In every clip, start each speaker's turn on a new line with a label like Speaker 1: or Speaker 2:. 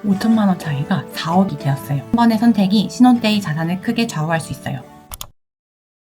Speaker 1: 5천만 원 차이가 4억이 되었어요. 한 번의 선택이 신혼때의 자산을 크게 좌우할 수 있어요.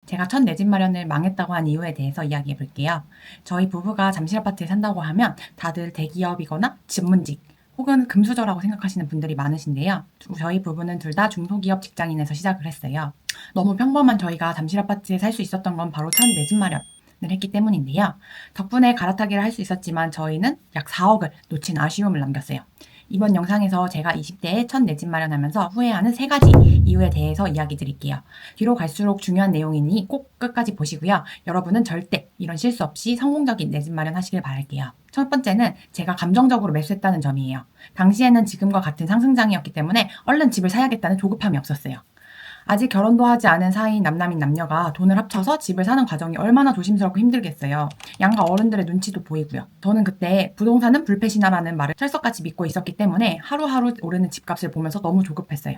Speaker 1: 제가 첫 내 집 마련을 망했다고 한 이유에 대해서 이야기해 볼게요. 저희 부부가 잠실 아파트에 산다고 하면 다들 대기업이거나 전문직 혹은 금수저라고 생각하시는 분들이 많으신데요. 저희 부부는 둘 다 중소기업 직장인에서 시작을 했어요. 너무 평범한 저희가 잠실 아파트에 살 수 있었던 건 바로 첫 내 집 마련을 했기 때문인데요. 덕분에 갈아타기를 할 수 있었지만 저희는 약 4억을 놓친 아쉬움을 남겼어요. 이번 영상에서 제가 20대에 첫 내 집 마련하면서 후회하는 3가지 이유에 대해서 이야기 드릴게요. 뒤로 갈수록 중요한 내용이니 꼭 끝까지 보시고요. 여러분은 절대 이런 실수 없이 성공적인 내 집 마련하시길 바랄게요. 첫 번째는 제가 감정적으로 매수했다는 점이에요. 당시에는 지금과 같은 상승장이었기 때문에 얼른 집을 사야겠다는 조급함이 없었어요. 아직 결혼도 하지 않은 사이인 남남인 남녀가 돈을 합쳐서 집을 사는 과정이 얼마나 조심스럽고 힘들겠어요. 양가 어른들의 눈치도 보이고요. 저는 그때 부동산은 불패시나라는 말을 철석같이 믿고 있었기 때문에 하루하루 오르는 집값을 보면서 너무 조급했어요.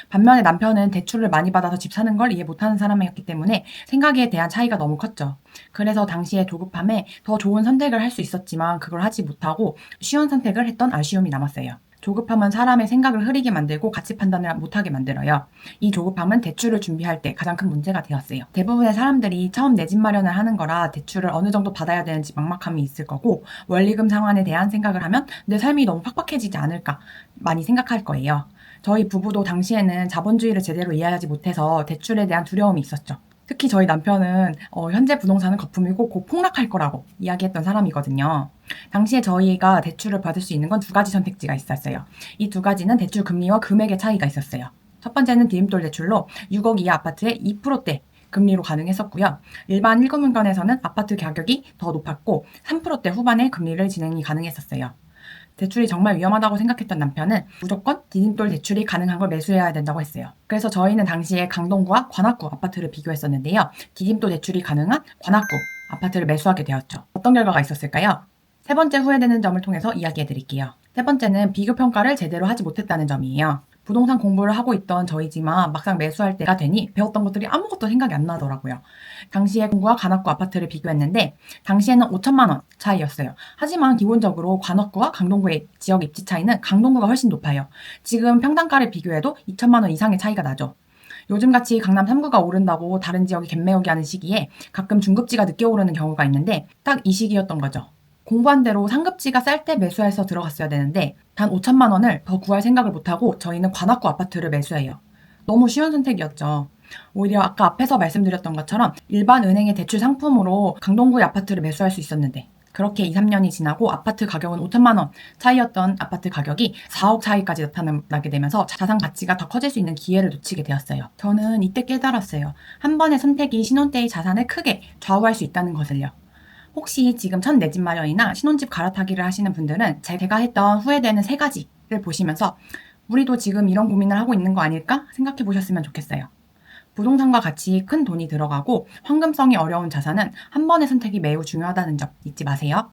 Speaker 1: 반면에 남편은 대출을 많이 받아서 집 사는 걸 이해 못하는 사람이었기 때문에 생각에 대한 차이가 너무 컸죠. 그래서 당시에 조급함에 더 좋은 선택을 할 수 있었지만 그걸 하지 못하고 쉬운 선택을 했던 아쉬움이 남았어요. 조급함은 사람의 생각을 흐리게 만들고 가치 판단을 못하게 만들어요. 이 조급함은 대출을 준비할 때 가장 큰 문제가 되었어요. 대부분의 사람들이 처음 내 집 마련을 하는 거라 대출을 어느 정도 받아야 되는지 막막함이 있을 거고 원리금 상환에 대한 생각을 하면 내 삶이 너무 팍팍해지지 않을까 많이 생각할 거예요. 저희 부부도 당시에는 자본주의를 제대로 이해하지 못해서 대출에 대한 두려움이 있었죠. 특히 저희 남편은 현재 부동산은 거품이고 곧 폭락할 거라고 이야기했던 사람이거든요. 당시에 저희가 대출을 받을 수 있는 건 2가지 선택지가 있었어요. 이 2가지는 대출 금리와 금액의 차이가 있었어요. 첫 번째는 디딤돌 대출로 6억 이하 아파트에 2%대 금리로 가능했었고요. 일반 1금융권에서는 아파트 가격이 더 높았고 3%대 후반의 금리를 진행이 가능했었어요. 대출이 정말 위험하다고 생각했던 남편은 무조건 디딤돌 대출이 가능한 걸 매수해야 된다고 했어요. 그래서 저희는 당시에 강동구와 관악구 아파트를 비교했었는데요. 디딤돌 대출이 가능한 관악구 아파트를 매수하게 되었죠. 어떤 결과가 있었을까요? 세 번째 후회되는 점을 통해서 이야기해 드릴게요. 세 번째는 비교 평가를 제대로 하지 못했다는 점이에요. 부동산 공부를 하고 있던 저희지만 막상 매수할 때가 되니 배웠던 것들이 아무것도 생각이 안 나더라고요. 당시에 공구와 관악구 아파트를 비교했는데 당시에는 5천만 원 차이였어요. 하지만 기본적으로 관악구와 강동구의 지역 입지 차이는 강동구가 훨씬 높아요. 지금 평당가를 비교해도 2천만 원 이상의 차이가 나죠. 요즘같이 강남 3구가 오른다고 다른 지역이 갭매우기 하는 시기에 가끔 중급지가 늦게 오르는 경우가 있는데 딱 이 시기였던 거죠. 공부한 대로 상급지가 쌀 때 매수해서 들어갔어야 되는데 단 5천만 원을 더 구할 생각을 못하고 저희는 관악구 아파트를 매수해요. 너무 쉬운 선택이었죠. 오히려 아까 앞에서 말씀드렸던 것처럼 일반 은행의 대출 상품으로 강동구의 아파트를 매수할 수 있었는데 그렇게 2, 3년이 지나고 아파트 가격은 5천만 원 차이였던 아파트 가격이 4억 차이까지 나타나게 되면서 자산 가치가 더 커질 수 있는 기회를 놓치게 되었어요. 저는 이때 깨달았어요. 한 번의 선택이 신혼 때의 자산을 크게 좌우할 수 있다는 것을요. 혹시 지금 첫 내 집 마련이나 신혼집 갈아타기를 하시는 분들은 제가 했던 후회되는 3가지를 보시면서 우리도 지금 이런 고민을 하고 있는 거 아닐까 생각해 보셨으면 좋겠어요. 부동산과 같이 큰 돈이 들어가고 황금성이 어려운 자산은 한 번의 선택이 매우 중요하다는 점 잊지 마세요.